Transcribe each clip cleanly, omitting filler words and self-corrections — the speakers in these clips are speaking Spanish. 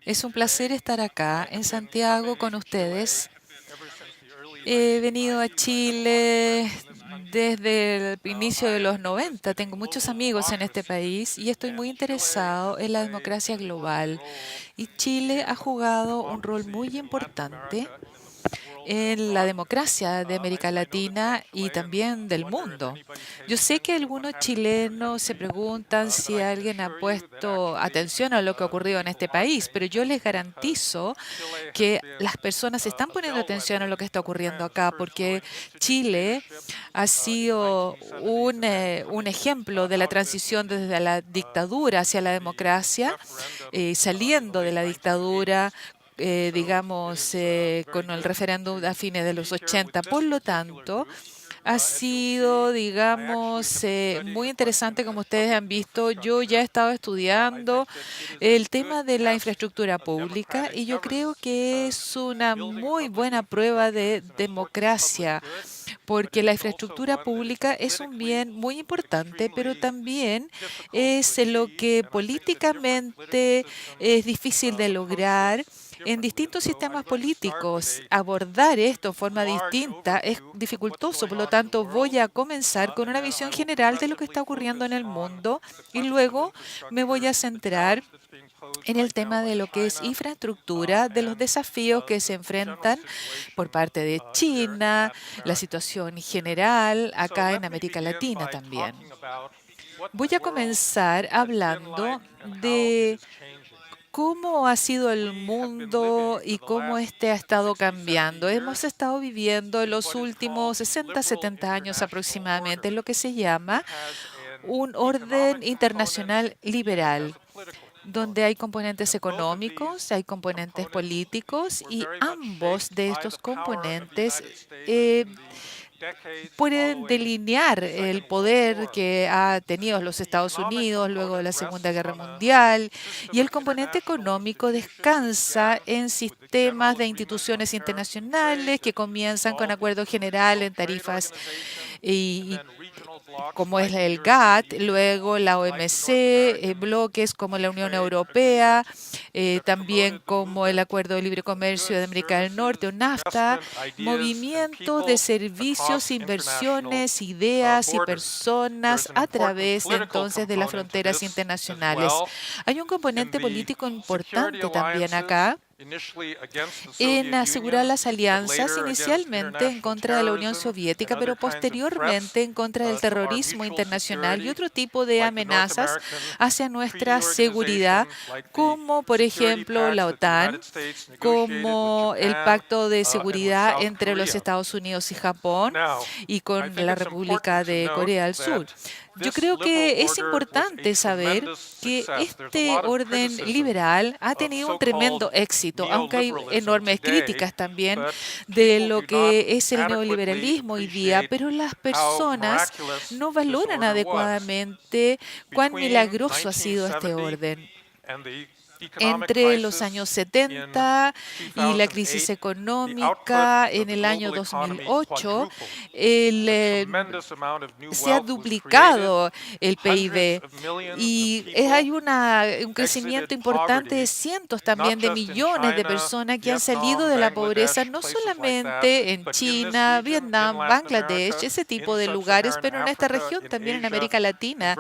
Es un placer estar acá en Santiago con ustedes. He venido a Chile desde el inicio de los 90. Tengo muchos amigos en este país y estoy muy interesado en la democracia global. Y Chile ha jugado un rol muy importante en la democracia de América Latina y también del mundo. Yo sé que algunos chilenos se preguntan si alguien ha puesto atención a lo que ha ocurrido en este país, pero yo les garantizo que las personas están poniendo atención a lo que está ocurriendo acá, porque Chile ha sido un ejemplo de la transición desde la dictadura hacia la democracia, saliendo de la dictadura digamos, con el referéndum a fines de los 80. Por lo tanto, ha sido, digamos, muy interesante, como ustedes han visto. Yo ya he estado estudiando el tema de la infraestructura pública y yo creo que es una muy buena prueba de democracia, porque la infraestructura pública es un bien muy importante, pero también es lo que políticamente es difícil de lograr. En distintos sistemas políticos, abordar esto de forma distinta es dificultoso. Por lo tanto, voy a comenzar con una visión general de lo que está ocurriendo en el mundo y luego me voy a centrar en el tema de lo que es infraestructura, de los desafíos que se enfrentan por parte de China, la situación general acá en América Latina también. Voy a comenzar hablando de cómo ha sido el mundo y cómo este ha estado cambiando. Hemos estado viviendo en los últimos 60, 70 años aproximadamente lo que se llama un orden internacional liberal, donde hay componentes económicos, hay componentes políticos y ambos de estos componentes pueden delinear el poder que ha tenido los Estados Unidos luego de la Segunda Guerra Mundial, y el componente económico descansa en sistemas de instituciones internacionales que comienzan con acuerdo general en tarifas y como es el GATT, luego la OMC, bloques como la Unión Europea, también como el Acuerdo de Libre Comercio de América del Norte o NAFTA, movimientos de servicios, inversiones, ideas y personas a través entonces de las fronteras internacionales. Hay un componente político importante también acá en asegurar las alianzas inicialmente en contra de la Unión Soviética, pero posteriormente en contra del terrorismo internacional y otro tipo de amenazas hacia nuestra seguridad, como por ejemplo la OTAN, como el Pacto de Seguridad entre los Estados Unidos y Japón y con la República de Corea del Sur. Yo creo que es importante saber que este orden liberal ha tenido un tremendo éxito, aunque hay enormes críticas también de lo que es el neoliberalismo hoy día, pero las personas no valoran adecuadamente cuán milagroso ha sido este orden. Entre los años 70 y la crisis económica en el año 2008, se ha duplicado el PIB y hay un crecimiento importante de cientos también de millones de personas que han salido de la pobreza, no solamente en China, Vietnam, Bangladesh, ese tipo de lugares, pero en esta región también en América Latina,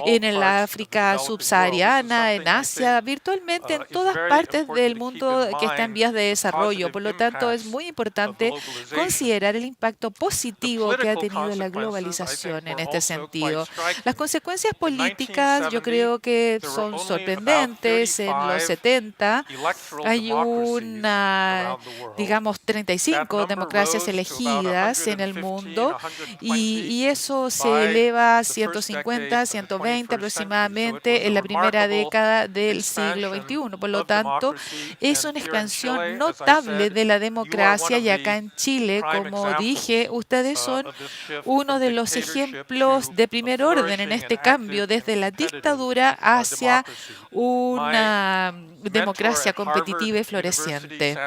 en el África subsahariana, en Asia, virtualmente en todas partes del mundo que está en vías de desarrollo. Por lo tanto, es muy importante considerar el impacto positivo que ha tenido la globalización en este sentido. Las consecuencias políticas yo creo que son sorprendentes. En los 70 hay digamos, 35 democracias elegidas en el mundo y eso se eleva a 150, 120 aproximadamente en la primera década del siglo XXI. Por lo tanto, es una expansión notable de la democracia y acá en Chile, como dije, ustedes son uno de los ejemplos de primer orden en este cambio desde la dictadura hacia una democracia competitiva y floreciente.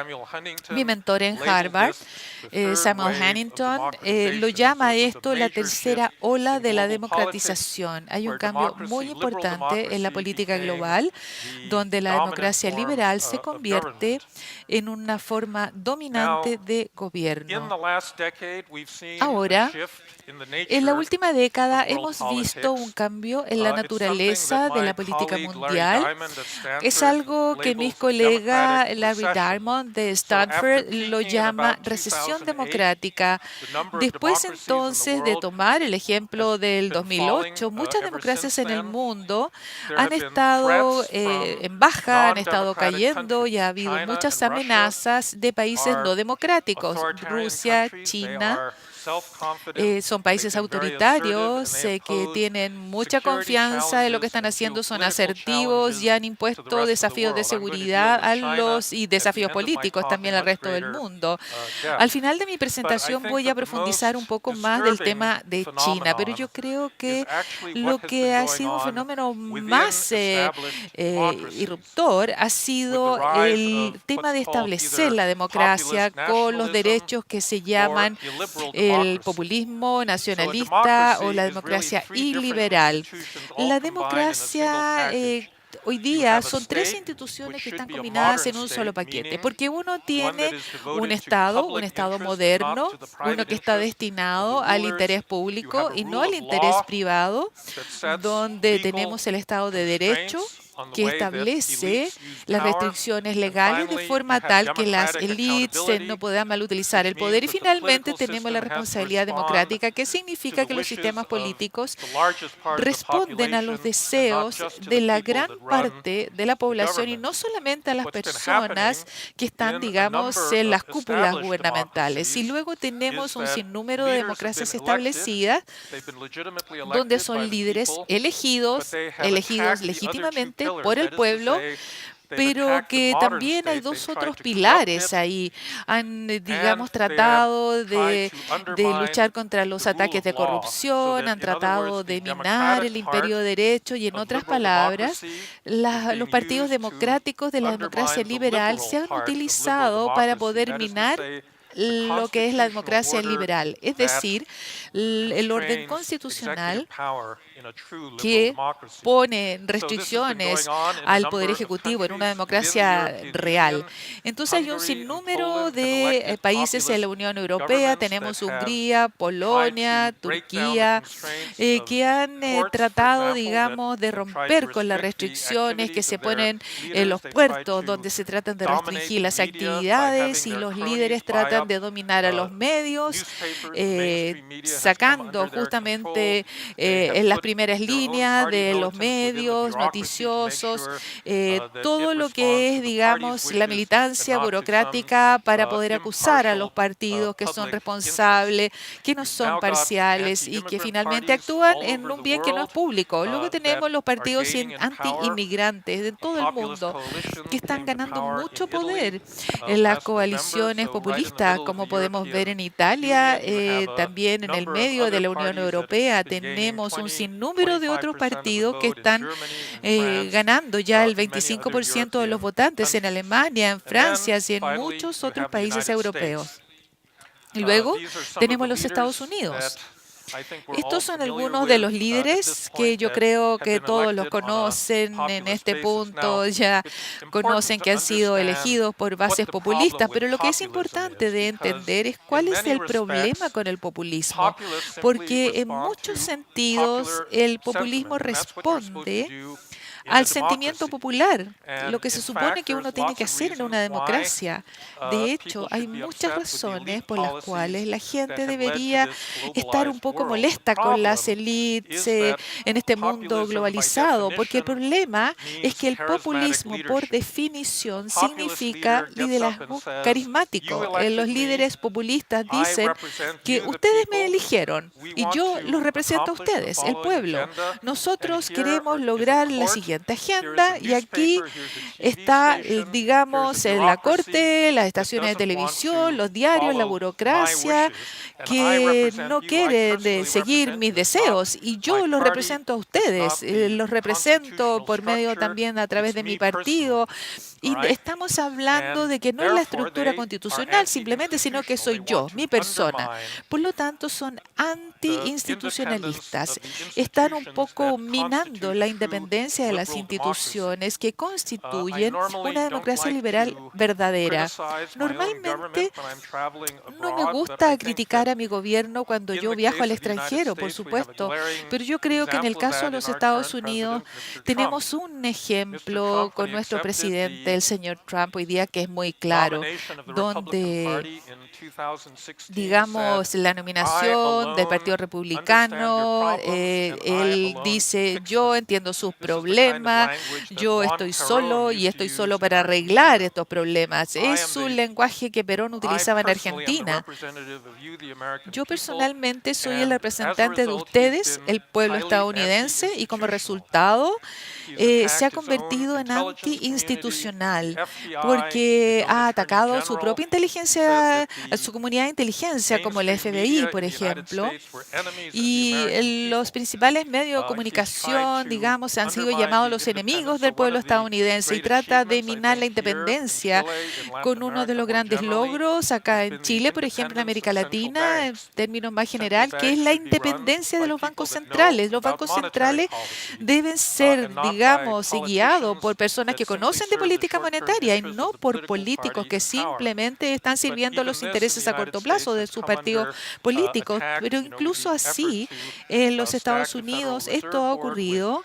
Mi mentor en Harvard, Samuel Huntington, lo llama a esto la tercera ola de la democratización. Hay un cambio muy importante en la política global, donde la democracia liberal se convierte en una forma dominante de gobierno. Ahora, en la última década hemos visto un cambio en la naturaleza de la política mundial. Es algo que mi colega Larry Diamond de Stanford lo llama recesión democrática. Después entonces de tomar el ejemplo del 2008, muchas democracias en el mundo han estado en baja, han estado cayendo y ha habido muchas amenazas de países no democráticos. Rusia, China. Son países autoritarios que tienen mucha confianza en lo que están haciendo, son asertivos y han impuesto desafíos de seguridad y desafíos políticos también al resto del mundo. Al final de mi presentación voy a profundizar un poco más del tema de China, pero yo creo que lo que ha sido un fenómeno más irruptor ha sido el tema de establecer la democracia con los derechos que se llaman el populismo nacionalista o la democracia iliberal. La democracia hoy día son tres instituciones que están combinadas en un solo paquete, porque uno tiene un Estado moderno, uno que está destinado al interés público y no al interés privado, donde tenemos el Estado de Derecho, que establece las restricciones legales de forma tal que las élites no puedan malutilizar el poder. Y finalmente tenemos la responsabilidad democrática, que significa que los sistemas políticos responden a los deseos de la gran parte de la población y no solamente a las personas que están, digamos, en las cúpulas gubernamentales. Y luego tenemos un sinnúmero de democracias establecidas donde son líderes elegidos legítimamente por el pueblo, pero que también hay dos otros pilares ahí. Han, digamos, tratado de luchar contra los ataques de corrupción, han tratado de minar el imperio de derecho y, en otras palabras, los partidos democráticos de la democracia liberal se han utilizado para poder minar lo que es la democracia liberal, es decir, el orden constitucional que pone restricciones al poder ejecutivo en una democracia real. Entonces hay un sinnúmero de países en la Unión Europea, tenemos Hungría, Polonia, Turquía, que han tratado, digamos, de romper con las restricciones que se ponen en los puertos, donde se tratan de restringir las actividades y los líderes tratan de dominar a los medios, sacando justamente en las primeras líneas de los medios noticiosos, todo lo que es, digamos, la militancia burocrática para poder acusar a los partidos que son responsables, que no son parciales y que finalmente actúan en un bien que no es público. Luego tenemos los partidos anti-inmigrantes de todo el mundo que están ganando mucho poder en las coaliciones populistas, como podemos ver en Italia, también en el medio de la Unión Europea tenemos un sinnúmero de otros partidos que están ganando ya el 25% de los votantes en Alemania, en Francia y en muchos otros países europeos. Y luego tenemos los Estados Unidos. Estos son algunos de los líderes que yo creo que todos los conocen en este punto, ya conocen que han sido elegidos por bases populistas, pero lo que es importante de entender es cuál es el problema con el populismo, porque en muchos sentidos el populismo responde al sentimiento popular, lo que se supone que uno tiene que hacer en una democracia. De hecho, hay muchas razones por las cuales la gente debería estar un poco molesta con las élites en este mundo globalizado, porque el problema es que el populismo, por definición, significa liderazgo carismático. Los líderes populistas dicen que ustedes me eligieron y yo los represento a ustedes, el pueblo. Nosotros queremos lograr la siguiente siguiente agenda y aquí está, digamos, la corte, las estaciones de televisión, los diarios, la burocracia, que no quieren seguir mis deseos y yo los represento a ustedes, los represento por medio también a través de mi partido y estamos hablando de que no es la estructura constitucional simplemente, sino que soy yo, mi persona. Por lo tanto, son anti-institucionalistas. Están un poco minando la independencia de las instituciones que constituyen una democracia liberal verdadera. Normalmente no me gusta criticar a mi gobierno cuando yo viajo al extranjero, por supuesto, pero yo creo que en el caso de los Estados Unidos tenemos un ejemplo con nuestro presidente, el señor Trump, hoy día que es muy claro, donde, digamos, la nominación del Partido Republicano, él dice, yo entiendo sus problemas, yo estoy solo y estoy solo para arreglar estos problemas. Es un lenguaje que Perón utilizaba en Argentina. Yo personalmente soy el representante de ustedes, el pueblo estadounidense, y como resultado se ha convertido en anti-institucional porque ha atacado su propia inteligencia, a su comunidad de inteligencia, como el FBI, por ejemplo, y los principales medios de comunicación, digamos, han sido llamados los enemigos del pueblo estadounidense y trata de minar la independencia con uno de los grandes logros acá en Chile, por ejemplo, en América Latina, en términos más general, que es la independencia de los bancos centrales. Los bancos centrales deben ser, digamos, guiados por personas que conocen de política monetaria y no por políticos que simplemente están sirviendo los intereses a corto plazo de sus partidos políticos. Pero incluso así, en los Estados Unidos esto ha ocurrido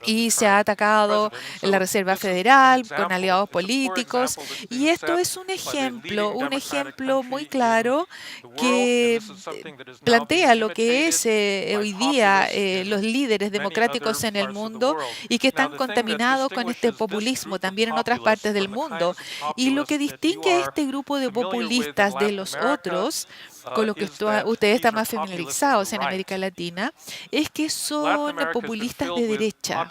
y se ha atacado la Reserva Federal con aliados políticos. Y esto es un ejemplo muy claro que plantea lo que es hoy día los líderes democráticos en el mundo y que están contaminados con este populismo también en otras partes del mundo. Y lo que distingue a este grupo de populistas de los otros, con lo que ustedes están más familiarizados en América Latina, es que son populistas de derecha.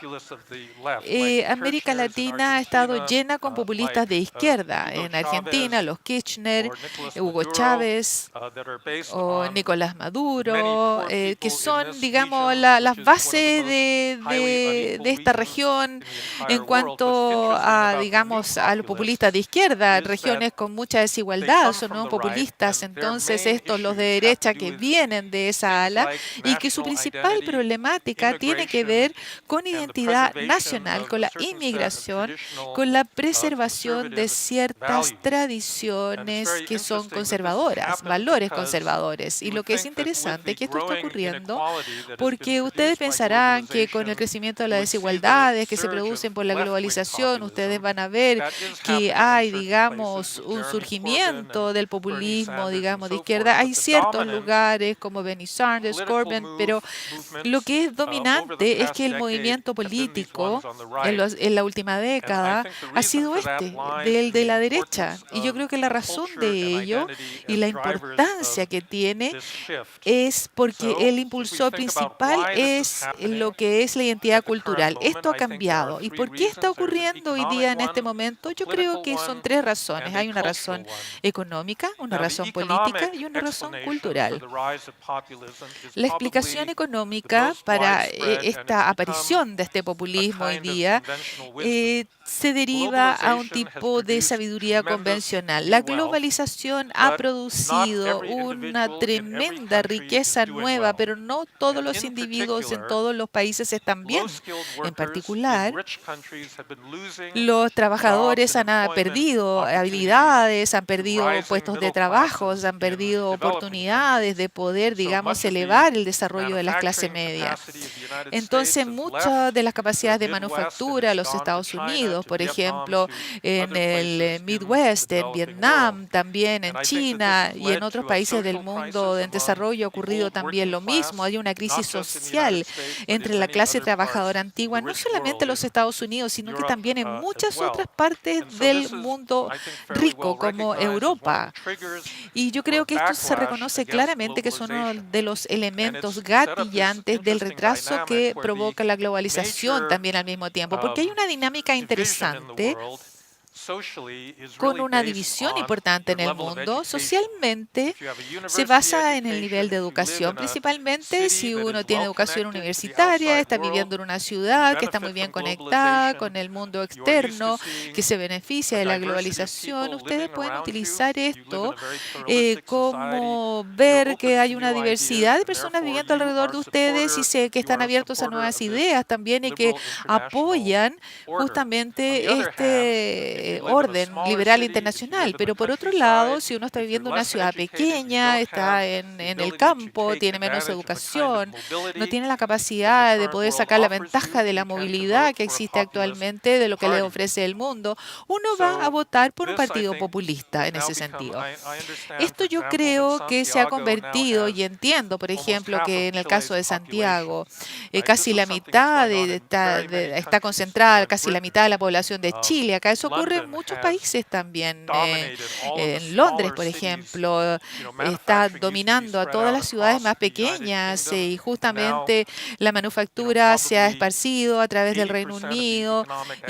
América Latina ha estado llena con populistas de izquierda. En Argentina, los Kirchner, Hugo Chávez o Nicolás Maduro, que son, digamos, las bases de esta región en cuanto a, digamos, a los populistas de izquierda, regiones con mucha desigualdad, son nuevos populistas. Entonces, estos, los de derecha que vienen de esa ala y que su principal problemática tiene que ver con identidad nacional, con la inmigración, con la preservación de ciertas tradiciones que son conservadoras, valores conservadores. Y lo que es interesante es que esto está ocurriendo porque ustedes pensarán que con el crecimiento de las desigualdades que se producen por la globalización, ustedes van a ver que hay, digamos, un surgimiento del populismo, digamos, de izquierda. Hay ciertos lugares como Bernie Sanders, Corbyn, pero lo que es dominante es que el movimiento político en la última década ha sido del de la derecha. Y yo creo que la razón de ello y la importancia que tiene es porque el impulsor principal es lo que es la identidad cultural. Esto ha cambiado. ¿Y por qué está ocurriendo hoy día en este momento? Yo creo que son tres razones. Hay una razón económica, una razón política y una razón cultural. La explicación económica para esta aparición de este populismo hoy día se deriva a un tipo de sabiduría convencional. La globalización ha producido una tremenda riqueza nueva, pero no todos los individuos en todos los países están bien. En particular, los trabajadores han perdido habilidades, han perdido puestos de trabajo, han perdido oportunidades de poder, digamos, elevar el desarrollo de la clase media. Entonces, muchas de las capacidades de manufactura de los Estados Unidos, por ejemplo, en el Midwest, en Vietnam, también en China y en otros países del mundo en desarrollo ha ocurrido también lo mismo. Hay una crisis social entre la clase trabajadora antigua, no solamente en los Estados Unidos, sino que también en muchas otras partes del mundo rico, como Europa. Y yo creo que esto se reconoce claramente que son uno de los elementos gatillantes del retraso que provoca la globalización también al mismo tiempo, porque hay una dinámica interesante con una división importante en el mundo. Socialmente se basa en el nivel de educación, principalmente si uno tiene educación universitaria, está viviendo en una ciudad que está muy bien conectada con el mundo externo, que se beneficia de la globalización. Ustedes pueden utilizar esto como ver que hay una diversidad de personas viviendo alrededor de ustedes y sé que están abiertos a nuevas ideas también y que apoyan justamente este orden liberal internacional. Pero por otro lado, si uno está viviendo en una ciudad pequeña, está en el campo, tiene menos educación, no tiene la capacidad de poder sacar la ventaja de la movilidad que existe actualmente, de lo que le ofrece el mundo, uno va a votar por un partido populista en ese sentido. Esto yo creo que se ha convertido, y entiendo, por ejemplo, que en el caso de Santiago, casi la mitad está concentrada, casi la mitad de la población de Chile. Acá eso ocurre en muchos países también. En Londres, por ejemplo, está dominando a todas las ciudades más pequeñas y justamente la manufactura se ha esparcido a través del Reino Unido,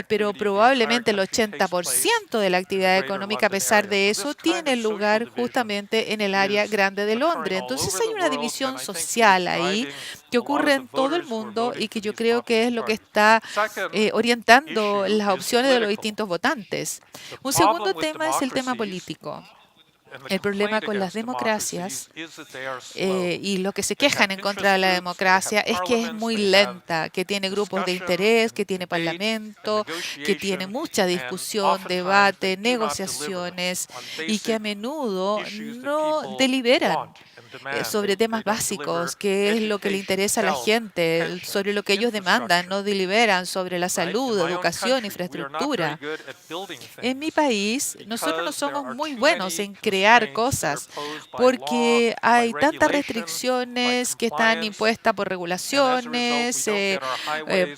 pero probablemente el 80% de la actividad económica, a pesar de eso, tiene lugar justamente en el área grande de Londres. Entonces hay una división social ahí que ocurre en todo el mundo y que yo creo que es lo que está orientando las opciones de los distintos votantes. Un segundo tema es el tema político. El problema con las democracias y los que se quejan en contra de la democracia es que es muy lenta, que tiene grupos de interés, que tiene parlamento, que tiene mucha discusión, debate, negociaciones y que a menudo no deliberan sobre temas básicos, que es lo que le interesa a la gente, sobre lo que ellos demandan, no deliberan sobre la salud, educación, infraestructura. En mi país, nosotros no somos muy buenos en crear cosas porque hay tantas restricciones que están impuestas por regulaciones,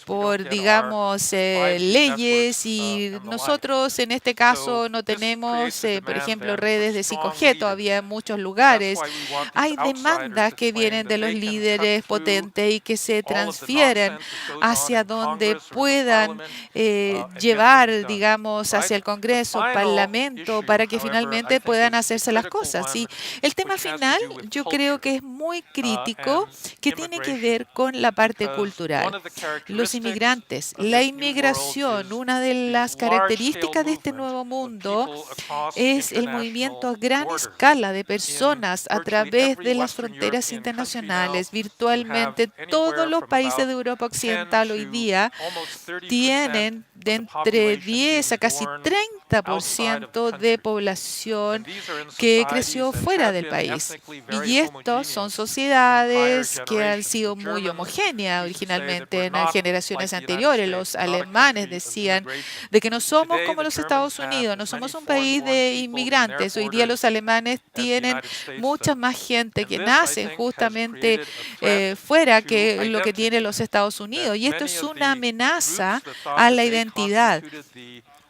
por, digamos, leyes y nosotros en este caso no tenemos, por ejemplo, redes de 5G todavía en muchos lugares. Hay demandas que vienen de los líderes potentes y que se transfieren hacia donde puedan llevar, digamos, hacia el Congreso, Parlamento, para que finalmente puedan hacerse las cosas. Y el tema final, yo creo que es muy crítico, que tiene que ver con la parte cultural. Los inmigrantes, la inmigración, una de las características de este nuevo mundo es el movimiento a gran escala de personas a través de las fronteras internacionales. Virtualmente todos los países de Europa Occidental hoy día tienen de entre 10 a casi 30% de población que creció fuera del país. Y estos son sociedades que han sido muy homogéneas originalmente en las generaciones anteriores. Los alemanes decían de que no somos como los Estados Unidos, no somos un país de inmigrantes. Hoy día los alemanes tienen mucha más gente que nace justamente fuera que lo que tienen los Estados Unidos. Y esto es una amenaza a la identidad,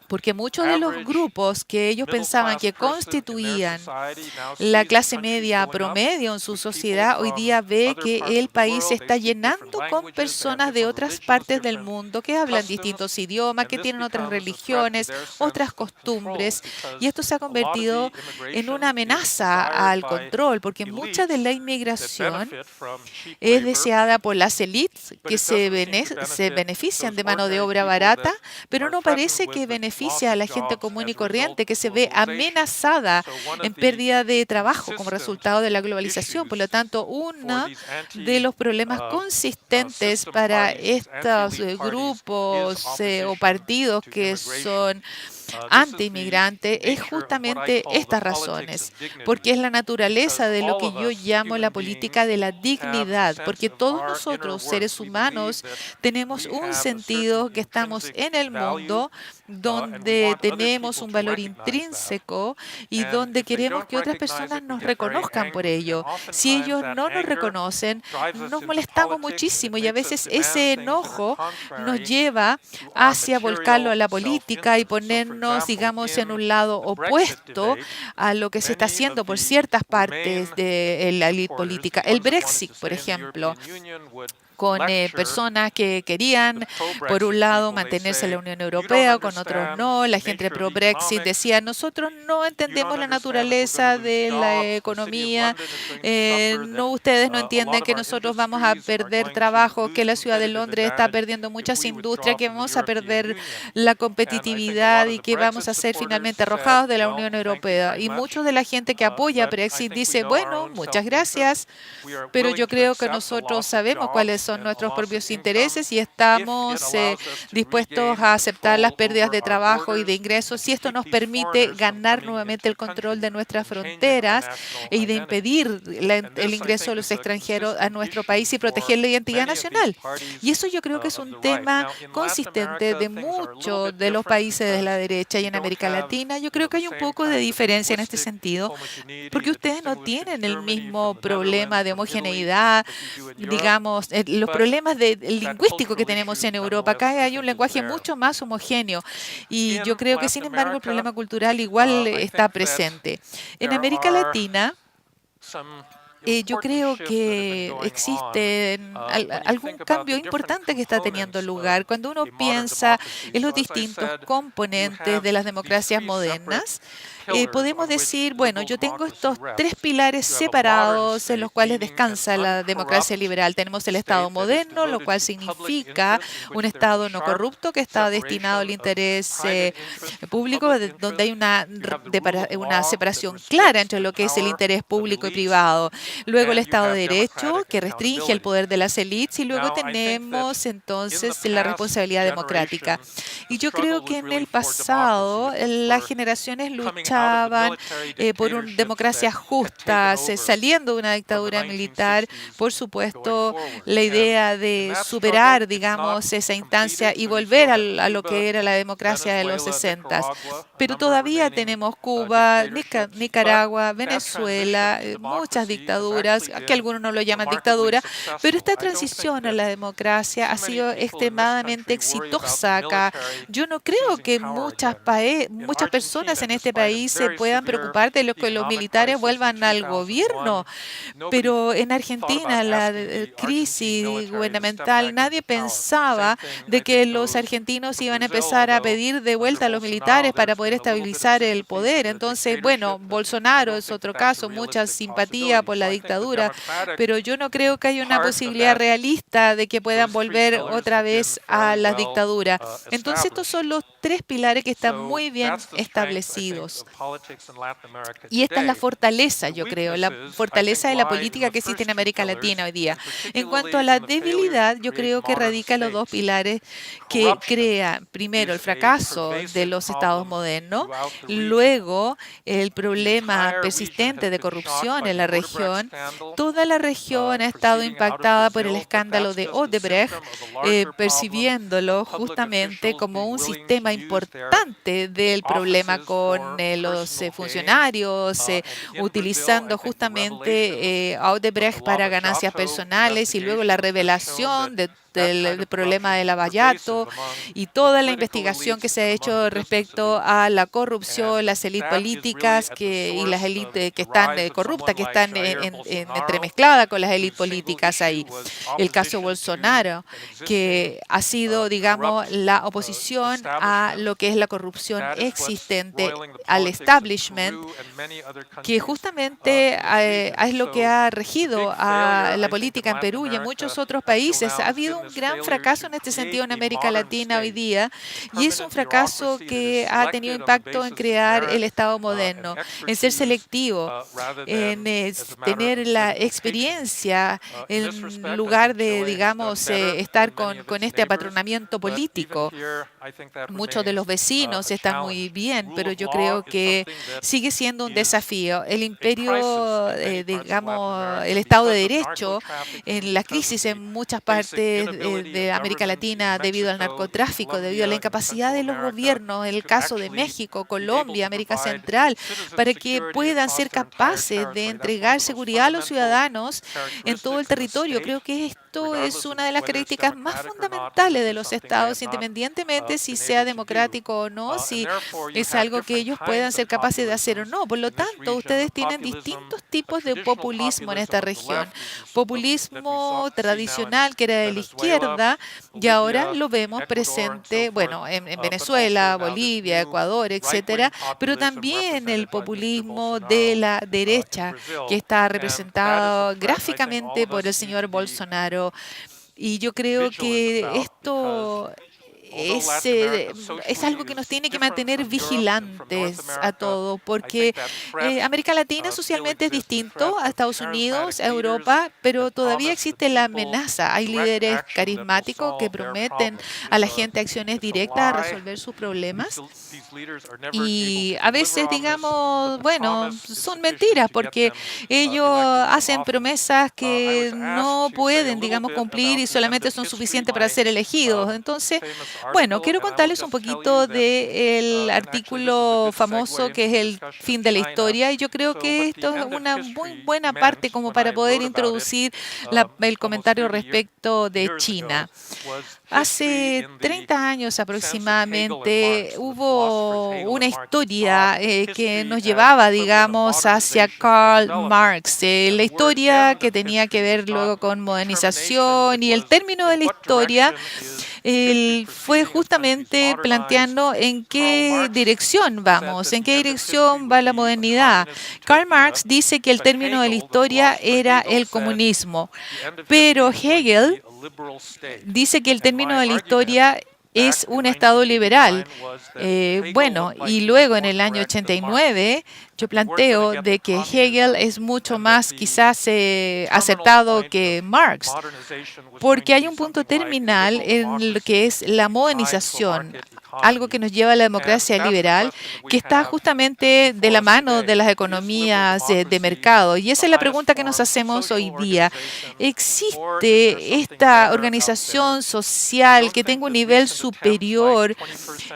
porque muchos de los grupos que ellos pensaban que constituían la clase media promedio en su sociedad, hoy día ve que el país se está llenando con personas de otras partes del mundo que hablan distintos idiomas, que tienen otras religiones, otras costumbres, y esto se ha convertido en una amenaza al control, porque mucha de la inmigración es deseada por las élites que se benefician de mano de obra barata, pero no parece que beneficia a la gente común y corriente que se ve amenazada en pérdida de trabajo como resultado de la globalización. Por lo tanto, uno de los problemas consistentes para estos grupos o partidos que son anti-inmigrante es justamente estas razones, porque es la naturaleza de lo que yo llamo la política de la dignidad, porque todos nosotros, seres humanos, tenemos un sentido que estamos en el mundo donde tenemos un valor intrínseco y donde queremos que otras personas nos reconozcan por ello. Si ellos no nos reconocen, nos molestamos muchísimo y a veces ese enojo nos lleva hacia volcarlo a la política y ponernos, digamos, en un lado opuesto a lo que se está haciendo por ciertas partes de la élite política. El Brexit, por ejemplo, con personas que querían, por un lado, mantenerse en la Unión Europea, con otros no. La gente pro-Brexit decía, nosotros no entendemos la naturaleza de la economía, no, ustedes no entienden que nosotros vamos a perder trabajo, que la ciudad de Londres está perdiendo muchas industrias, que vamos a perder la competitividad y que vamos a ser finalmente arrojados de la Unión Europea. Y muchos de la gente que apoya Brexit dice, bueno, muchas gracias, pero yo creo que nosotros sabemos cuáles son nuestros propios intereses y estamos dispuestos a aceptar las pérdidas de trabajo y de ingresos si esto nos permite ganar nuevamente el control de nuestras fronteras y de impedir el ingreso de los extranjeros a nuestro país y proteger la identidad nacional. Y eso yo creo que es un tema consistente de muchos de los países de la derecha y en América Latina. Yo creo que hay un poco de diferencia en este sentido, porque ustedes no tienen el mismo problema de homogeneidad, digamos, los problemas lingüísticos que tenemos en Europa. Acá hay un lenguaje mucho más homogéneo y yo creo que, sin embargo, el problema cultural igual está presente. En América Latina, yo creo que existe algún cambio importante que está teniendo lugar. Cuando uno piensa en los distintos componentes de las democracias modernas, podemos decir, bueno, yo tengo estos tres pilares separados en los cuales descansa la democracia liberal. Tenemos el Estado moderno, lo cual significa un Estado no corrupto que está destinado al interés público, donde hay una separación clara entre lo que es el interés público y privado. Luego el Estado de Derecho, que restringe el poder de las élites, y luego tenemos entonces la responsabilidad democrática. Y yo creo que en el pasado las generaciones luchaban por democracias justas, saliendo de una dictadura militar. Por supuesto, la idea de superar, digamos, esa instancia y volver a lo que era la democracia de los 60. Pero todavía tenemos Cuba, Nicaragua, Venezuela, muchas dictaduras, que algunos no lo llaman dictadura, pero esta transición a la democracia ha sido extremadamente exitosa acá. Yo no creo que muchas personas en este país se puedan preocupar de lo que los militares vuelvan al gobierno, pero en Argentina la crisis gubernamental, nadie pensaba de que los argentinos iban a empezar a pedir de vuelta a los militares para poder estabilizar el poder. Entonces, bueno, Bolsonaro es otro caso, mucha simpatía por la dictadura, pero yo no creo que haya una posibilidad realista de que puedan volver otra vez a la dictadura. Entonces, estos son los tres pilares que están muy bien establecidos. Y esta es la fortaleza, yo creo, la fortaleza de la política que existe en América Latina hoy día. En cuanto a la debilidad, yo creo que radica en los dos pilares que crea, primero, el fracaso de los estados modernos, luego el problema persistente de corrupción en la región. Toda la región ha estado impactada por el escándalo de Odebrecht, percibiéndolo justamente como un sistema importante del problema con los funcionarios, utilizando justamente a Odebrecht para ganancias personales y luego la revelación del problema de Lavallato y toda la investigación que se ha hecho respecto a la corrupción, las élites políticas y las élites que están corruptas, que están entremezcladas con las élites políticas ahí. El caso Bolsonaro, que ha sido, digamos, la oposición a lo que es la corrupción existente, al establishment, que justamente es lo que ha regido a la política en Perú y en muchos otros países. Ha habido un gran fracaso en este sentido en América Latina hoy día, y es un fracaso que ha tenido impacto en crear el Estado moderno, en ser selectivo, en tener la experiencia en lugar de, digamos, estar con este apatronamiento político. Muchos de los vecinos están muy bien, pero yo creo que sigue siendo un desafío. El imperio, digamos, el Estado de Derecho, en la crisis en muchas partes de América Latina debido al narcotráfico, debido a la incapacidad de los gobiernos, en el caso de México, Colombia, América Central, para que puedan ser capaces de entregar seguridad a los ciudadanos en todo el territorio. Creo que esto es una de las características más fundamentales de los estados, independientemente si sea democrático o no, si es algo que ellos puedan ser capaces de hacer o no. Por lo tanto, ustedes tienen distintos tipos de populismo en esta región. Populismo tradicional, que era de la izquierda, y ahora lo vemos presente, bueno, en Venezuela, Bolivia, Ecuador, etcétera, pero también el populismo de la derecha, que está representado gráficamente por el señor Bolsonaro. Y yo creo que esto es algo que nos tiene que mantener vigilantes a todo, porque América Latina socialmente es distinto a Estados Unidos, a Europa, pero todavía existe la amenaza. Hay líderes carismáticos que prometen a la gente acciones directas a resolver sus problemas. Y a veces, digamos, bueno, son mentiras porque ellos hacen promesas que no pueden, digamos, cumplir y solamente son suficientes para ser elegidos. Entonces, bueno, quiero contarles un poquito del artículo famoso que es el fin de la historia y yo creo que esto es una muy buena parte como para poder introducir el comentario respecto de China. Hace 30 años aproximadamente hubo una historia que nos llevaba, digamos, hacia Karl Marx. La historia que tenía que ver luego con modernización y el término de la historia fue justamente planteando en qué dirección vamos, en qué dirección va la modernidad. Karl Marx dice que el término de la historia era el comunismo, pero Hegel dice que el término de la historia es un Estado liberal. Bueno, y luego en el año 89 yo planteo de que Hegel es mucho más quizás acertado que Marx, porque hay un punto terminal en lo que es la modernización, algo que nos lleva a la democracia liberal, que está justamente de la mano de las economías de mercado. Y esa es la pregunta que nos hacemos hoy día. ¿Existe esta organización social que tenga un nivel superior?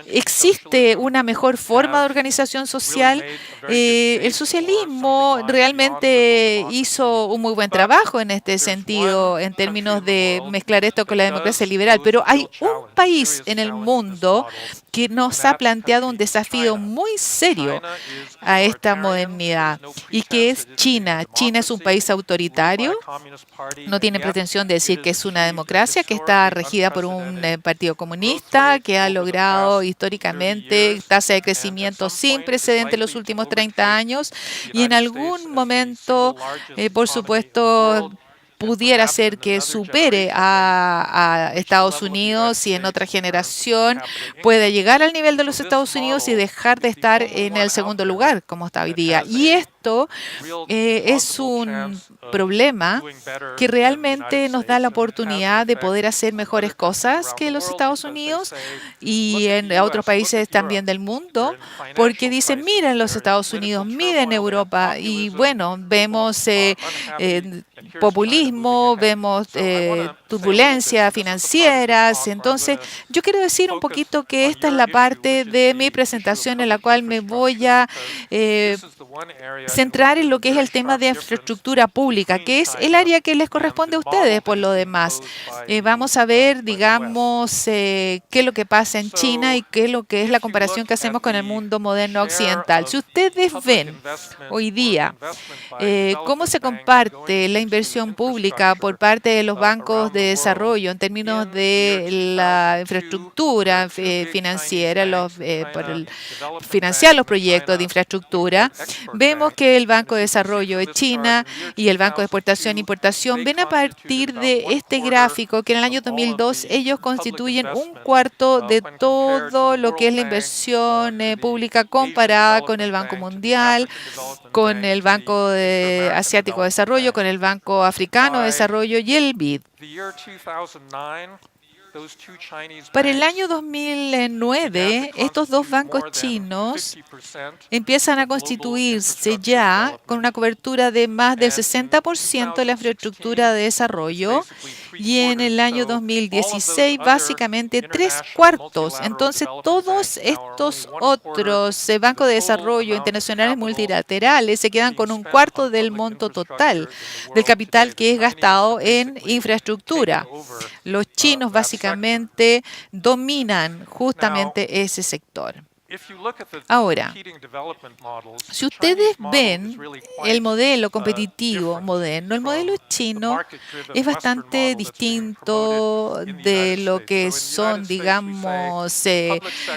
¿Existe una mejor forma de organización social? El socialismo realmente hizo un muy buen trabajo en este sentido, en términos de mezclar esto con la democracia liberal, pero hay un país en el mundo que nos ha planteado un desafío muy serio a esta modernidad y que es China. China es un país autoritario, no tiene pretensión de decir que es una democracia, que está regida por un partido comunista, que ha logrado históricamente tasa de crecimiento sin precedentes en los últimos 30 años y en algún momento, por supuesto, pudiera ser que supere a Estados Unidos y en otra generación pueda llegar al nivel de los Estados Unidos y dejar de estar en el segundo lugar, como está hoy día. Y esto es un problema que realmente nos da la oportunidad de poder hacer mejores cosas que los Estados Unidos y en otros países también del mundo, porque dicen, miren los Estados Unidos, miren Europa, y bueno, vemos populismo, vemos turbulencias financieras. Entonces, yo quiero decir un poquito que esta es la parte de mi presentación en la cual me voy a centrar en lo que es el tema de infraestructura pública, que es el área que les corresponde a ustedes por lo demás. Vamos a ver, digamos, qué es lo que pasa en China y qué es lo que es la comparación que hacemos con el mundo moderno occidental. Si ustedes ven hoy día cómo se comparte la inversión pública por parte de los bancos de desarrollo en términos de la infraestructura financiera, financiar los proyectos de infraestructura, vemos que el Banco de Desarrollo de China y el Banco de Exportación e Importación ven a partir de este gráfico que en el año 2002 ellos constituyen un cuarto de todo lo que es la inversión pública comparada con el Banco Mundial, con el Banco Asiático de Desarrollo, con el Banco Africano de Desarrollo y el BID. Para el año 2009, estos dos bancos chinos empiezan a constituirse ya con una cobertura de más del 60% de la infraestructura de desarrollo y en el año 2016 básicamente 3/4. Entonces todos estos otros bancos de desarrollo internacionales multilaterales se quedan con 1/4 del monto total del capital que es gastado en infraestructura. Los chinos básicamente dominan justamente ese sector. Ahora, si ustedes ven el modelo competitivo moderno, el modelo chino es bastante distinto de lo que son, digamos,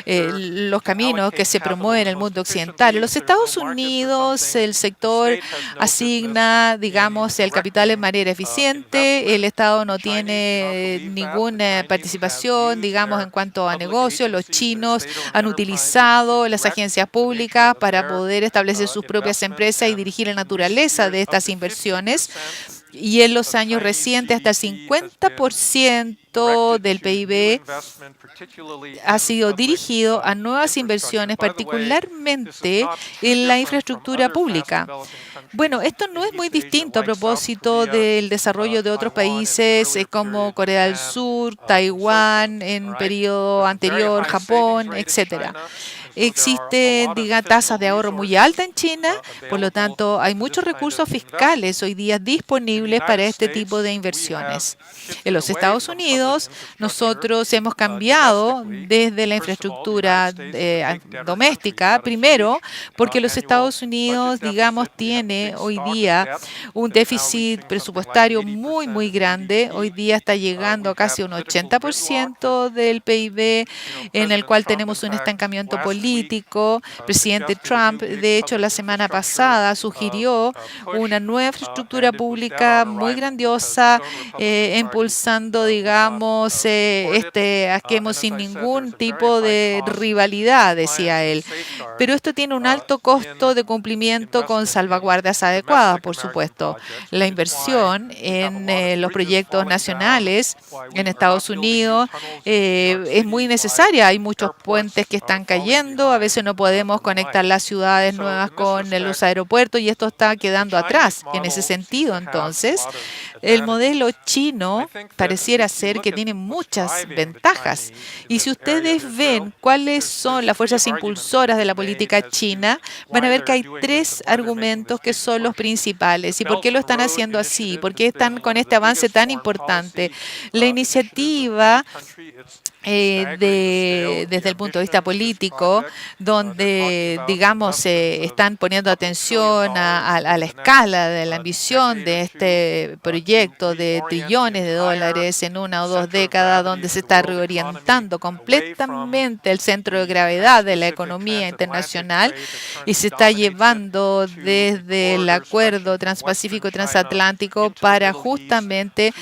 los caminos que se promueven en el mundo occidental. En los Estados Unidos, el sector asigna, digamos, el capital de manera eficiente, el Estado no tiene ninguna participación, digamos, en cuanto a negocios. Los chinos han utilizado las agencias públicas para poder establecer sus propias empresas y dirigir la naturaleza de estas inversiones. Y en los años recientes, hasta el 50% del PIB ha sido dirigido a nuevas inversiones, particularmente en la infraestructura pública. Bueno, esto no es muy distinto a propósito del desarrollo de otros países como Corea del Sur, Taiwán, en periodo anterior, Japón, etcétera. Existen, tasas de ahorro muy altas en China, por lo tanto, hay muchos recursos fiscales hoy día disponibles para este tipo de inversiones. En los Estados Unidos, nosotros hemos cambiado desde la infraestructura doméstica, primero, porque los Estados Unidos, digamos, tiene hoy día un déficit presupuestario muy, muy grande. Hoy día está llegando a casi un 80% del PIB, en el cual tenemos un estancamiento político. Presidente Trump, de hecho, la semana pasada sugirió una nueva infraestructura pública muy grandiosa, impulsando, digamos, esquemos sin ningún tipo de rivalidad, decía él. Pero esto tiene un alto costo de cumplimiento con salvaguardas adecuadas, por supuesto. La inversión en los proyectos nacionales en Estados Unidos es muy necesaria. Hay muchos puentes que están cayendo. A veces no podemos conectar las ciudades nuevas con los aeropuertos y esto está quedando atrás. En ese sentido, entonces, el modelo chino pareciera ser que tiene muchas ventajas. Y si ustedes ven cuáles son las fuerzas impulsoras de la política china, van a ver que hay 3 argumentos que son los principales. ¿Y por qué lo están haciendo así? ¿Por qué están con este avance tan importante? La iniciativa desde el punto de vista político, donde, digamos, están poniendo atención a la escala de la ambición de este proyecto de trillones de dólares en 1 o 2 décadas, donde se está reorientando completamente el centro de gravedad de la economía internacional y se está llevando desde el acuerdo transpacífico y transatlántico para justamente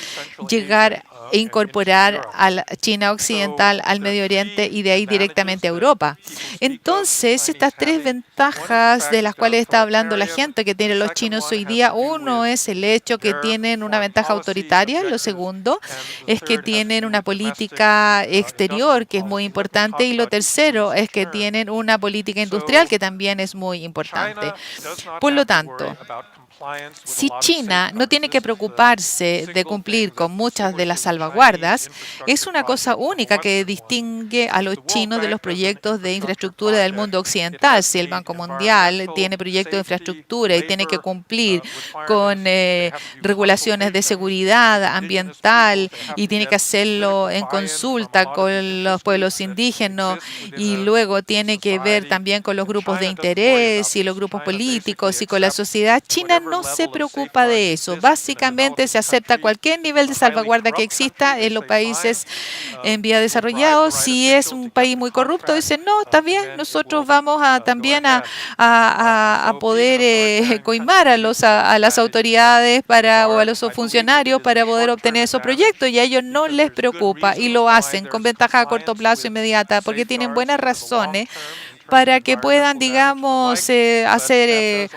llegar e incorporar a la China occidental, al Medio Oriente y de ahí directamente a Europa. Entonces, estas 3 ventajas de las cuales está hablando la gente que tienen los chinos hoy día, uno es el hecho que tienen una ventaja autoritaria, lo segundo es que tienen una política exterior que es muy importante y lo tercero es que tienen una política industrial que también es muy importante. Por lo tanto, si China no tiene que preocuparse de cumplir con muchas de las salvaguardas, es una cosa única que distingue a los chinos de los proyectos de infraestructura del mundo occidental. Si el Banco Mundial tiene proyectos de infraestructura y tiene que cumplir con regulaciones de seguridad ambiental y tiene que hacerlo en consulta con los pueblos indígenas y luego tiene que ver también con los grupos de interés y los grupos políticos y con la sociedad, China no se preocupa de eso. Básicamente se acepta cualquier nivel de salvaguarda que exista en los países en vía desarrollados. Si es un país muy corrupto, dicen, no, está bien, nosotros vamos también a poder coimar a las autoridades o a los funcionarios para poder obtener esos proyectos y a ellos no les preocupa y lo hacen con ventaja a corto plazo inmediata porque tienen buenas razones para que puedan, digamos, hacer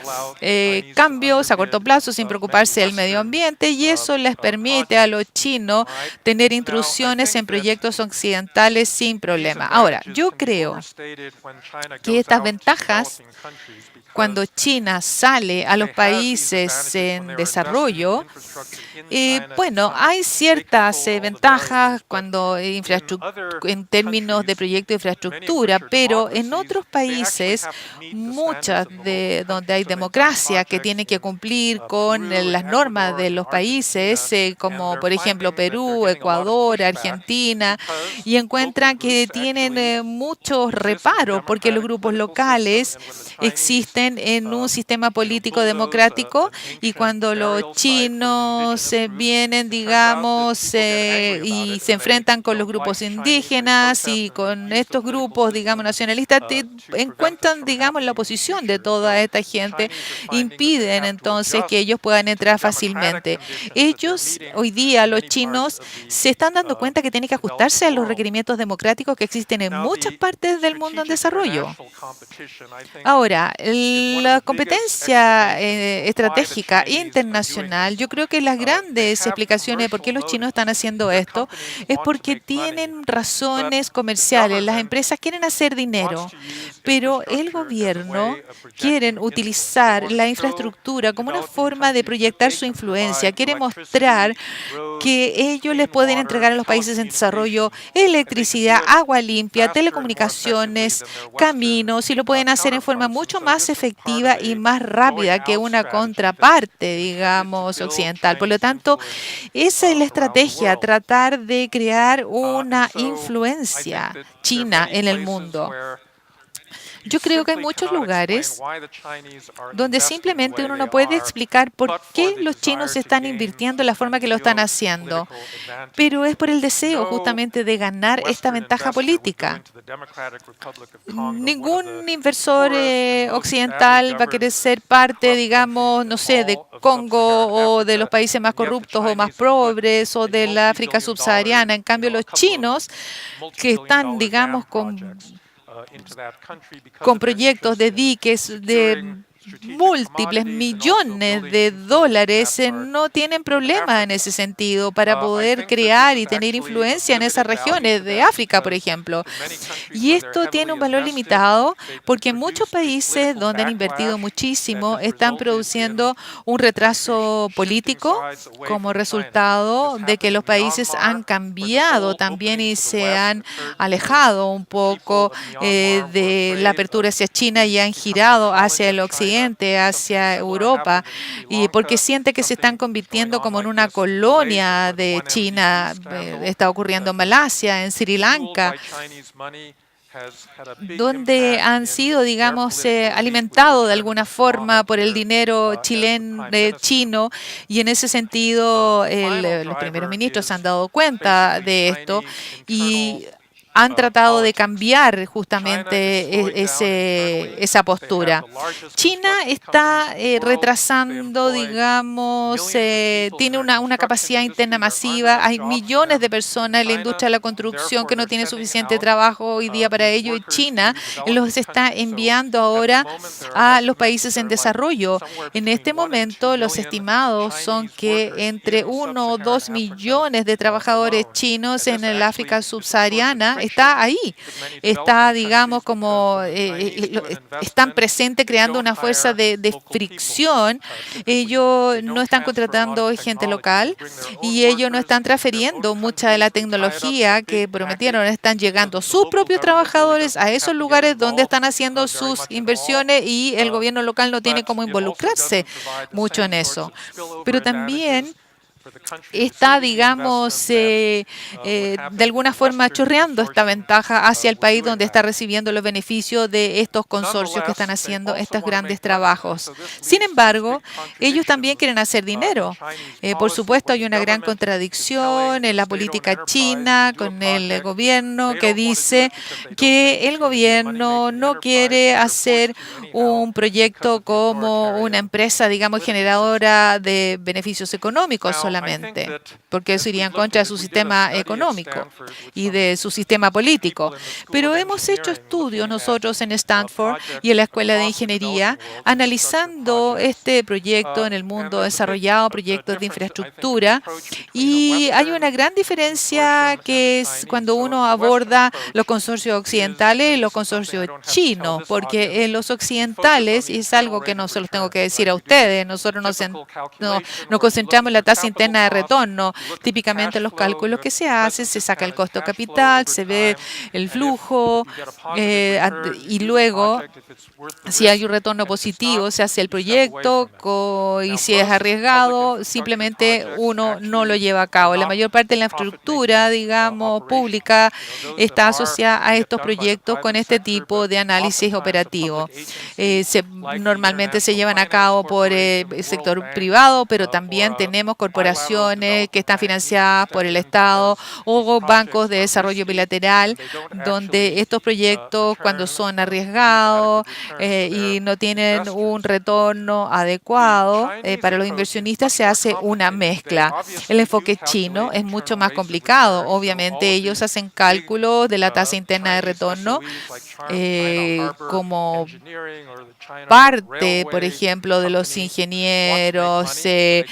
cambios a corto plazo sin preocuparse del medio ambiente, y eso les permite a los chinos tener intrusiones en proyectos occidentales sin problema. Ahora, yo creo que estas ventajas, cuando China sale a los países en desarrollo, bueno, hay ciertas ventajas cuando en términos de proyecto de infraestructura, pero en otros países, muchas de donde hay democracia que tiene que cumplir con las normas de los países, como por ejemplo Perú, Ecuador, Argentina, y encuentran que tienen muchos reparos porque los grupos locales existen en un sistema político democrático, y cuando los chinos vienen, digamos, y se enfrentan con los grupos indígenas y con estos grupos, digamos, nacionalistas, encuentran, digamos, la oposición de toda esta gente, impiden entonces que ellos puedan entrar fácilmente. Ellos, hoy día, los chinos, se están dando cuenta que tienen que ajustarse a los requerimientos democráticos que existen en muchas partes del mundo en desarrollo. Ahora, la competencia estratégica internacional, yo creo que las grandes explicaciones de por qué los chinos están haciendo esto es porque tienen razones comerciales. Las empresas quieren hacer dinero, pero el gobierno quiere utilizar la infraestructura como una forma de proyectar su influencia. Quiere mostrar que ellos les pueden entregar a los países en desarrollo electricidad, agua limpia, telecomunicaciones, caminos, y lo pueden hacer en forma mucho más efectiva y más rápida que una contraparte, digamos, occidental. Por lo tanto, esa es la estrategia, tratar de crear una influencia china en el mundo. Yo creo que hay muchos lugares donde simplemente uno no puede explicar por qué los chinos están invirtiendo de la forma que lo están haciendo, pero es por el deseo justamente de ganar esta ventaja política. Ningún inversor occidental va a querer ser parte, digamos, no sé, de Congo o de los países más corruptos o más pobres o de la África subsahariana. En cambio, los chinos, que están, digamos, con proyectos de diques de múltiples millones de dólares, no tienen problema en ese sentido para poder crear y tener influencia en esas regiones de África, por ejemplo. Y esto tiene un valor limitado porque muchos países donde han invertido muchísimo están produciendo un retraso político como resultado de que los países han cambiado también y se han alejado un poco de la apertura hacia China y han girado hacia el occidente, hacia Europa, y porque siente que se están convirtiendo como en una colonia de China. Está ocurriendo en Malasia, en Sri Lanka, donde han sido, digamos, alimentados de alguna forma por el dinero chino, y en ese sentido los primeros ministros se han dado cuenta de esto y han tratado de cambiar justamente esa postura. China está retrasando, digamos, tiene una capacidad interna masiva. Hay millones de personas en la industria de la construcción que no tienen suficiente trabajo hoy día para ello, y China los está enviando ahora a los países en desarrollo. En este momento, los estimados son que entre 1 o 2 millones de trabajadores chinos en el África subsahariana está ahí, está, digamos, como están presentes creando una fuerza de fricción. Ellos no están contratando gente local y ellos no están transfiriendo mucha de la tecnología que prometieron. Están llegando sus propios trabajadores a esos lugares donde están haciendo sus inversiones, y el gobierno local no tiene cómo involucrarse mucho en eso. Pero también está, digamos, de alguna forma chorreando esta ventaja hacia el país donde está recibiendo los beneficios de estos consorcios que están haciendo estos grandes trabajos. Sin embargo, ellos también quieren hacer dinero. Por supuesto, hay una gran contradicción en la política china con el gobierno, que dice que el gobierno no quiere hacer un proyecto como una empresa, digamos, generadora de beneficios económicos solamente. solamente, porque eso iría en contra de su sistema económico y de su sistema político. Pero hemos hecho estudios nosotros en Stanford y en la Escuela de Ingeniería analizando este proyecto en el mundo desarrollado, proyectos de infraestructura, y hay una gran diferencia que es cuando uno aborda los consorcios occidentales y los consorcios chinos, porque en los occidentales, y es algo que no se los tengo que decir a ustedes, nosotros nos concentramos en la tasa interna de retorno. Típicamente los cálculos que se hacen, se saca el costo capital, se ve el flujo, y luego, si hay un retorno positivo, se hace el proyecto y si es arriesgado, simplemente uno no lo lleva a cabo. La mayor parte de la infraestructura, digamos, pública está asociada a estos proyectos con este tipo de análisis operativo. Normalmente se llevan a cabo por el sector privado, pero también tenemos corporaciones que están financiadas por el Estado o bancos de desarrollo bilateral, donde estos proyectos, cuando son arriesgados y no tienen un retorno adecuado para los inversionistas, se hace una mezcla. El enfoque chino es mucho más complicado. Obviamente, ellos hacen cálculos de la tasa interna de retorno como parte, por ejemplo, de los ingenieros de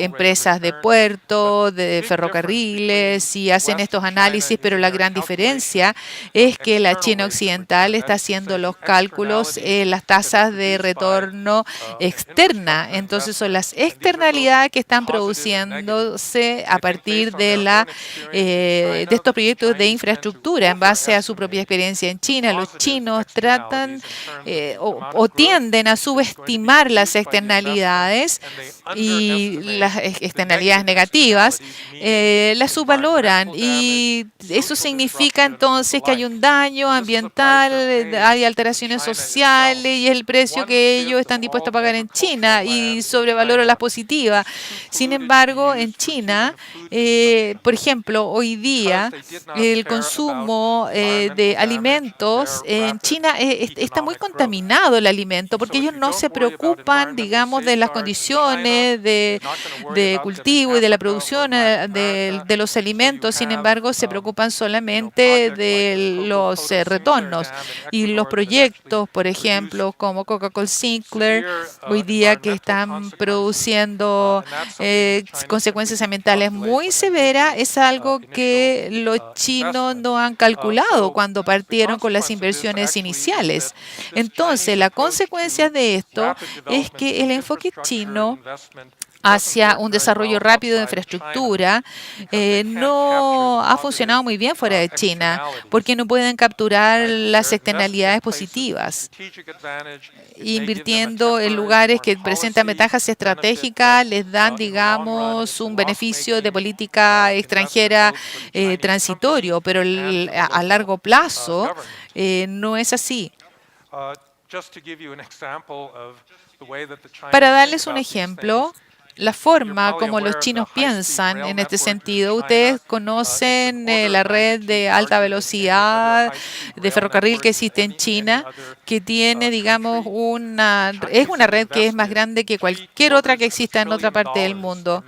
empresas de puertos, de ferrocarriles, y hacen estos análisis, pero la gran diferencia es que la China occidental está haciendo los cálculos en las tasas de retorno externa. Entonces, son las externalidades que están produciéndose a partir de estos proyectos de infraestructura en base a su propia experiencia en China. Los chinos tratan o tienden a subestimar las externalidades, y las externalidades negativas las subvaloran, y eso significa entonces que hay un daño ambiental, hay alteraciones sociales y es el precio que ellos están dispuestos a pagar en China, y sobrevaloran las positivas. Sin embargo, en China, por ejemplo, hoy día el consumo de alimentos en China está muy contaminado el alimento, porque ellos no se preocupan, digamos, de las condiciones de cultivo y de la producción de los alimentos. Sin embargo, se preocupan solamente de los retornos. Y los proyectos, por ejemplo, como Coca-Cola Sinclair, hoy día que están produciendo consecuencias ambientales muy severas, es algo que los chinos no han calculado cuando partieron con las inversiones iniciales. Entonces, la consecuencia de esto es que el enfoque chino hacia un desarrollo rápido de infraestructura no ha funcionado muy bien fuera de China, porque no pueden capturar las externalidades positivas. Invirtiendo en lugares que presentan ventajas estratégicas, les dan, digamos, un beneficio de política extranjera transitorio, pero a largo plazo no es así. Para darles un ejemplo, la forma como los chinos piensan en este sentido. Ustedes conocen la red de alta velocidad de ferrocarril que existe en China, que tiene, digamos, es una red que es más grande que cualquier otra que exista en otra parte del mundo.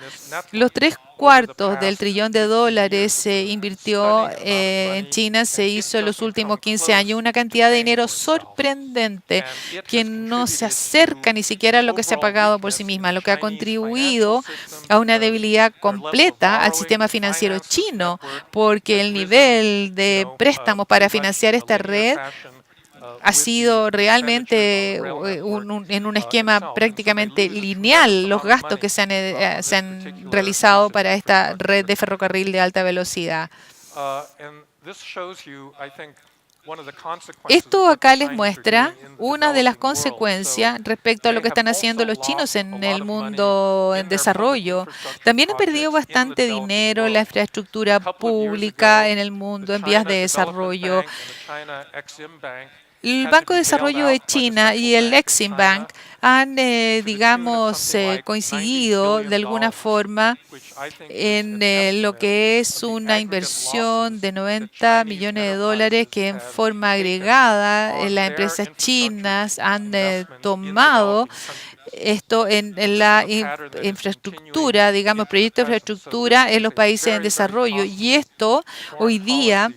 Los 3/4 del trillón de dólares se invirtió en China, se hizo en los últimos 15 años, una cantidad de dinero sorprendente que no se acerca ni siquiera a lo que se ha pagado por sí misma, lo que ha contribuido a una debilidad completa al sistema financiero chino, porque el nivel de préstamos para financiar esta red ha sido realmente en un esquema prácticamente lineal los gastos que se han realizado para esta red de ferrocarril de alta velocidad. Esto acá les muestra una de las consecuencias respecto a lo que están haciendo los chinos en el mundo en desarrollo. También han perdido bastante dinero en la infraestructura pública en el mundo en vías de desarrollo. El Banco de Desarrollo de China y el Exim Bank han, digamos, coincidido de alguna forma en lo que es una inversión de 90 millones de dólares que en forma agregada las empresas chinas han tomado esto en la infraestructura, digamos, proyectos de infraestructura en los países en desarrollo. Y esto hoy día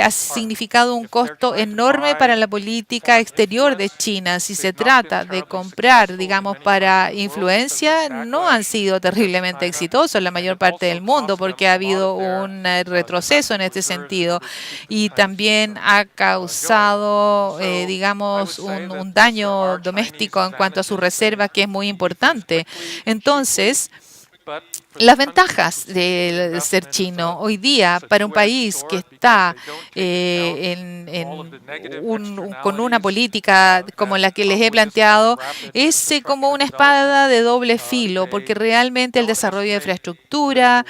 ha significado un costo enorme para la política exterior de China. Si se trata de comprar, digamos, para influencia, no han sido terriblemente exitosos en la mayor parte del mundo porque ha habido un retroceso en este sentido y también ha causado, digamos, un daño doméstico en cuanto a sus reservas que es muy importante. Entonces, las ventajas de ser chino hoy día para un país que está con una política como la que les he planteado es como una espada de doble filo, porque realmente el desarrollo de infraestructura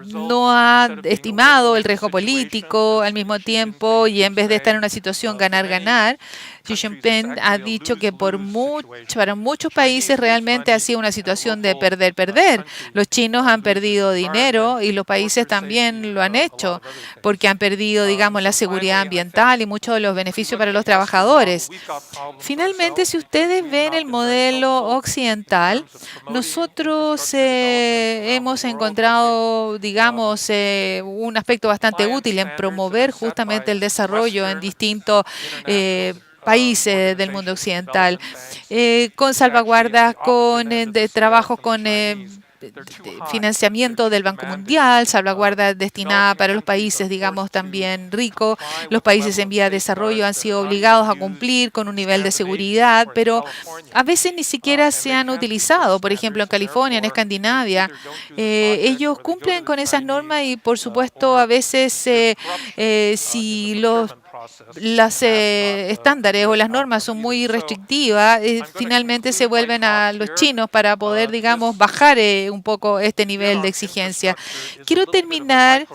no ha estimado el riesgo político al mismo tiempo y en vez de estar en una situación ganar-ganar, Xi Jinping ha dicho que para muchos países realmente ha sido una situación de perder-perder. Los chinos han perdido dinero y los países también lo han hecho porque han perdido, digamos, la seguridad ambiental y muchos de los beneficios para los trabajadores. Finalmente, si ustedes ven el modelo occidental, nosotros hemos encontrado, digamos, un aspecto bastante útil en promover justamente el desarrollo en distintos países del mundo occidental, con salvaguardas, con trabajos con financiamiento del Banco Mundial, salvaguardas destinadas para los países, digamos, también ricos. Los países en vía de desarrollo han sido obligados a cumplir con un nivel de seguridad, pero a veces ni siquiera se han utilizado. Por ejemplo, en California, en Escandinavia, ellos cumplen con esas normas y, por supuesto, a veces si las estándares o las normas son muy restrictivas, finalmente se vuelven a los chinos para poder, digamos, bajar un poco este nivel de exigencia. Quiero terminar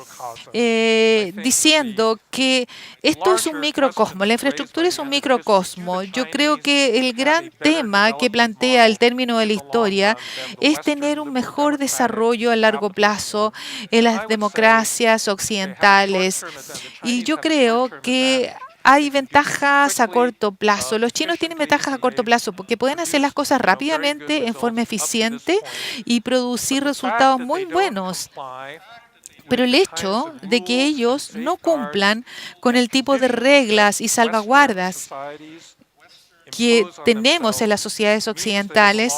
diciendo que esto es un microcosmo, la infraestructura es un microcosmo. Yo creo que el gran tema que plantea el término de la historia es tener un mejor desarrollo a largo plazo en las democracias occidentales. Y yo creo que hay ventajas a corto plazo. Los chinos tienen ventajas a corto plazo porque pueden hacer las cosas rápidamente, en forma eficiente y producir resultados muy buenos. Pero el hecho de que ellos no cumplan con el tipo de reglas y salvaguardas que tenemos en las sociedades occidentales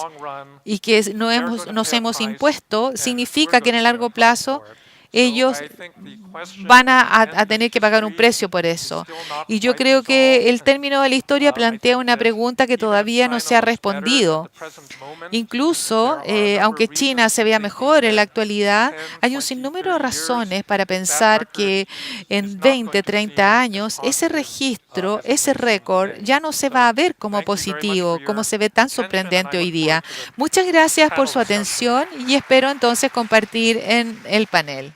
y que nos hemos impuesto, significa que en el largo plazo ellos van a tener que pagar un precio por eso. Y yo creo que el término de la historia plantea una pregunta que todavía no se ha respondido. Incluso, aunque China se vea mejor en la actualidad, hay un sinnúmero de razones para pensar que en 20, 30 años ese registro, ese récord, ya no se va a ver como positivo, como se ve tan sorprendente hoy día. Muchas gracias por su atención y espero entonces compartir en el panel.